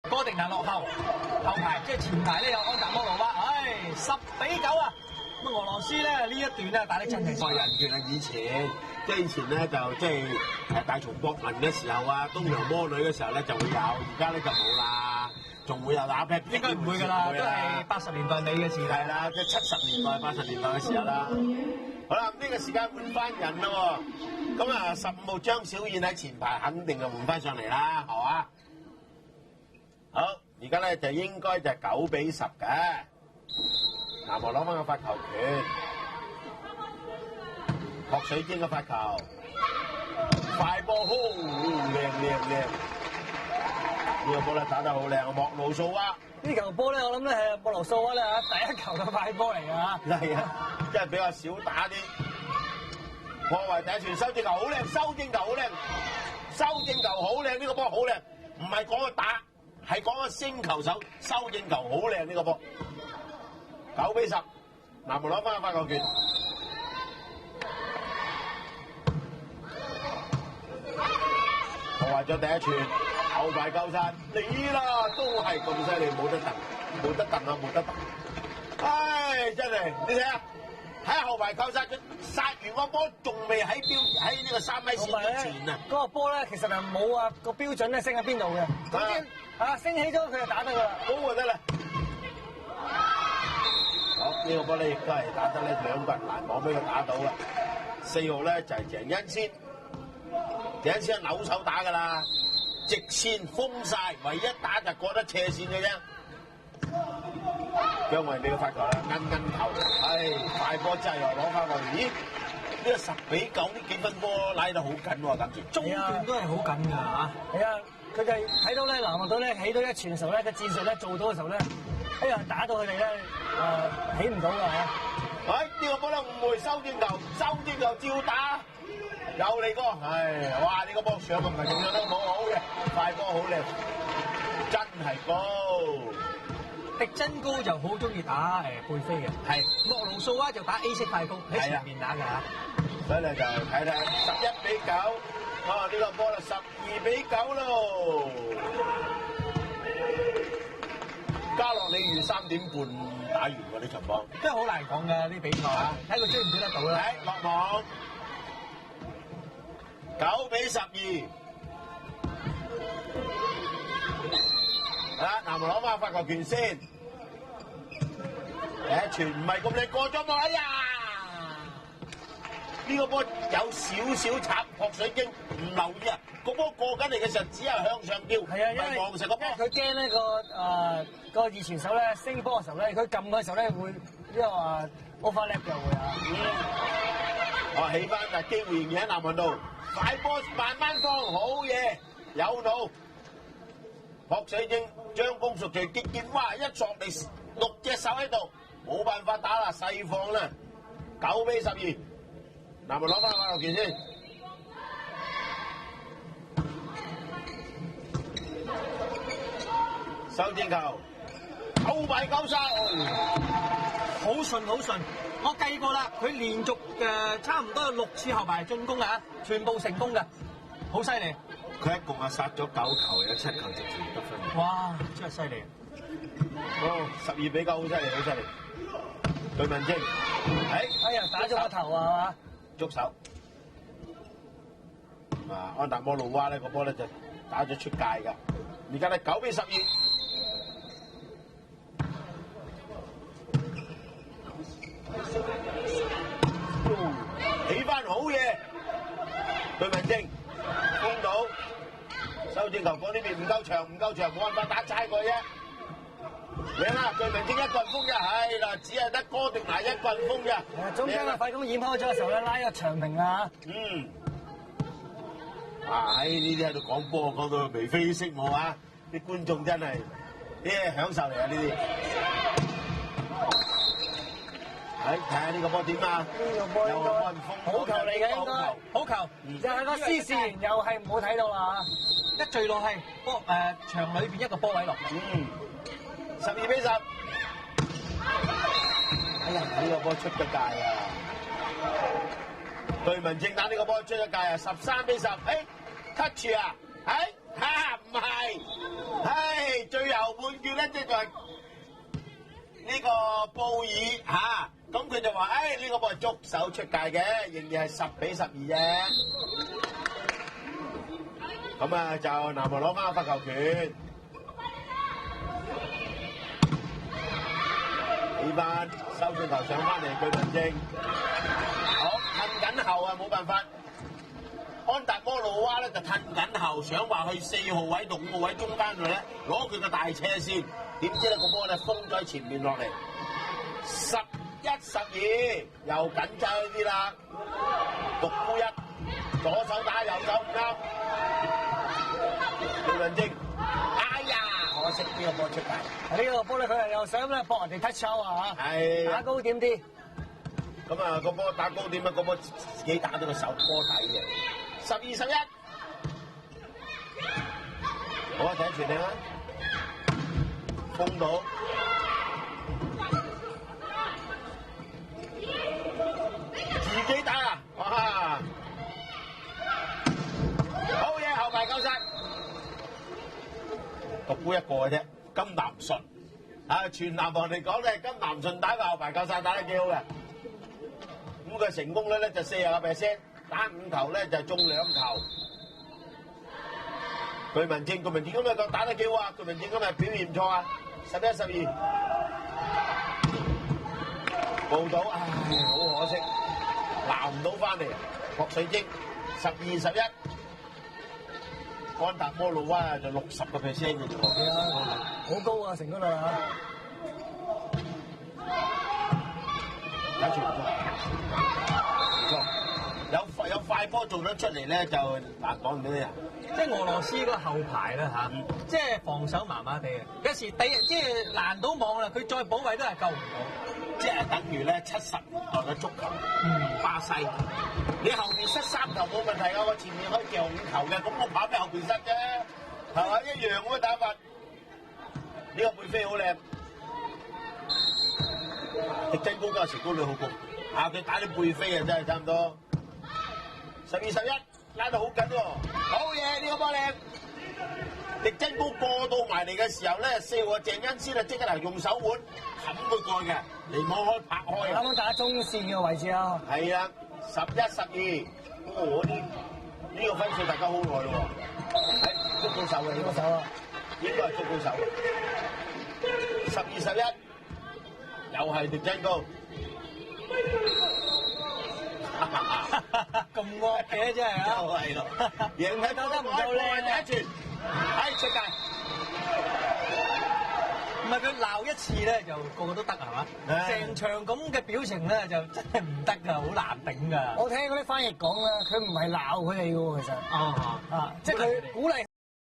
哥迪納落後，後排即係前排咧有安達摩羅娃，10-9啊！咁俄羅斯咧呢一段咧打得真係個人權係以前，即係以前咧就即係大松博文嘅時候啊，東洋魔女嘅時候咧就會有，而家咧就冇啦，仲會有打劈，應該唔會㗎啦，都係80年代尾嘅事係啦，即係70年代、80年代嘅時候啦。好啦，呢個時間換翻人啦喎，咁啊15號張小燕喺前排肯定就換翻上嚟啦，係嘛？好，而家咧就應該就9-10嘅。南韓攞翻個發球權，郭水晶嘅發球，快波好靚，呢個波咧打得好靚，莫魯素娃。呢球波咧，我諗咧係莫魯素娃咧第一球嘅快波嚟㗎嚇。係啊，即係比較少打啲，破壞第一傳，修正球好靚，修正球好靚，修正球好靚，呢個波好靚，唔係講佢打，係講個星球手，修正球好靚呢個波。9-10，南韓攞翻個發球權，破壞咗第一傳，後排夠晒，你啦都係咁犀利，冇得蹬。唉，真係你睇下，喺後排夠晒，佢殺完個波仲未喺呢個3米線之前啊！嗰個波咧其實係冇啊個標準咧升喺邊度嘅，總之升起咗佢就打得㗎啦，高就得啦。好，呢個波咧亦都係打得咧兩個人攔網俾佢打到啦。4號咧就係鄭恩先，鄭恩先係扭手打㗎啦，直線封晒，唯一打就過得斜線嘅啫。姜維俾佢發球啦，奀頭，快波真係又攞翻落嚟，咦？呢個10-9呢幾分波拉得好緊喎，今次中段都係好緊㗎嚇。係啊，佢就係睇到咧南韓隊咧起到一傳嘅時候咧，個戰術咧做到嘅時候咧，打到佢哋咧起唔到㗎嚇。呢個波咧誤會修正球照打，有嚟過，哇！呢個波上個唔係仲上得好好嘅，快波好靚，真係高。迪真高就好中意打背飛嘅，係莫魯素娃就打 A 式快攻喺前面打㗎嚇。所以咧就睇睇11-9，呢個波啦12-9咯。加洛鯉魚3點半打完喎呢場波，真係好難講㗎啲比賽，睇佢追唔追得到啦。落網9-12。南韓攞翻發球權先，第一傳唔係咁靚，過咗網，哎呀！呢個波有少少插撲水晶，唔留意啊！個波過緊嚟嘅時候，只係向上飆，係啊，因為望實個波。佢驚呢個二傳手咧升波嘅時候咧，佢撳嘅時候咧會overlap 嘅會啊。起翻，但係機會仍然喺南韓度，快波慢慢放，好嘢，有腦。撲水晶將功贖罪，結劍哇一作嚟6隻手喺度，冇辦法打啦，細放啦，9-12。南韓攞翻發球權先，修正球9-9，好順，我計過啦，佢連續差唔多有6次後排進攻啊，全部成功嘅，好犀利。佢一共殺咗9球，有7球直傳得分。哇，真係犀利！12-9，好犀利。對文晶，打咗個頭啊！捉手。安達摩魯娃呢個波咧就打咗出界㗎。而家咧9-12。起翻好嘢，對文晶攻到。修正球過呢邊唔夠長，冇辦法打齋佢啫。贏啦，對面精一個人封啫，係啦，只係得哥迪拿一個人封啫。中間嘅快攻掩開咗嘅時候咧，拉個長平啊！喺呢啲喺度講波，講到眉飛色舞啊！啲觀眾真係啲享受嚟啊！呢啲。睇下呢個波點啊！呢個波應該好球嚟嘅，應該好球。就係個施仕賢又係唔好睇到啦，一墜落係波場裏邊一個波位落。12-10。哎呀！呢個波出咗界啊！對文正打呢個波出咗界啊！13-10。touch 啊！唔係，最後半決咧，即係呢個布爾嚇，咁佢就話：呢個波係捉手出界嘅，仍然係10-12啫。咁啊，就南華攞翻個發球權，起翻收轉頭上翻嚟，據文正，好褪緊後啊，冇辦法。安達摩路娃咧就褪緊後，想話去4號位同5號位中間度咧攞佢個大車先，點知咧個波咧封咗喺前面落嚟，11-12，又緊張啲啦。獨孤一左手打右手唔啱，據文正，哎呀，可惜呢個波出界。呢個波咧佢又想咧搏人哋 touch 啊嚇，係打高點啲。咁啊個波打高點啊，個波自己打到個手波底嘅。12-11，好啊，第一傳令啊，封到，自己打啊，哇！好嘢，後排夠晒，獨孤一個嘅啫，金南順啊，全南韓嚟講咧，金南順打個後排夠晒，打得幾好嘅。咁佢成功率咧就40%，打5球咧就中2球。據文正今日打得幾好啊！據文正今日表現唔錯啊，11-12。報到，唉，好可惜，撈唔到翻嚟。郭水晶12-11，安達摩路娃就60%嘅啫喎。係啊，好高啊，成功率啊！打住唔錯，有快波做得出嚟咧，就難講唔到啲人。即係俄羅斯嗰個後排咧嚇，即係防守麻麻地嘅，有時即係攔到網啦，佢再補位都係救唔到，即係等於咧70年代嘅足球，巴西，你後面失3球冇問題㗎，我前面可以掉5球嘅，咁我跑咩後邊失啫，係嘛，一樣咁嘅打法。呢個背飛好靚，迪真高嗰陣時高率好高，啊佢打啲背飛啊真係差唔多。12-11，拉到好緊喎，好嘢呢個波靚。迪真高過到埋嚟嘅時候咧，4號鄭恩師啊即刻嚟用手腕冚佢過嘅，離網開拍開。啱啱打中線嘅位置啊！係啊，11-12，我呢個分數大家好耐咯喎，係捉到手嘅呢個手啊，應該係捉到手嘅。12-11，又係迪真高。咁惡嘅真係啊！又係咯，贏睇到得唔夠靚啊！第一傳，出界。唔係佢鬧一次咧，就個個都得係嘛？成場咁嘅表情咧，就真係唔得㗎，好難頂㗎。我聽嗰啲翻譯講啦，佢唔係鬧佢哋嘅喎，其實。即係佢鼓勵佢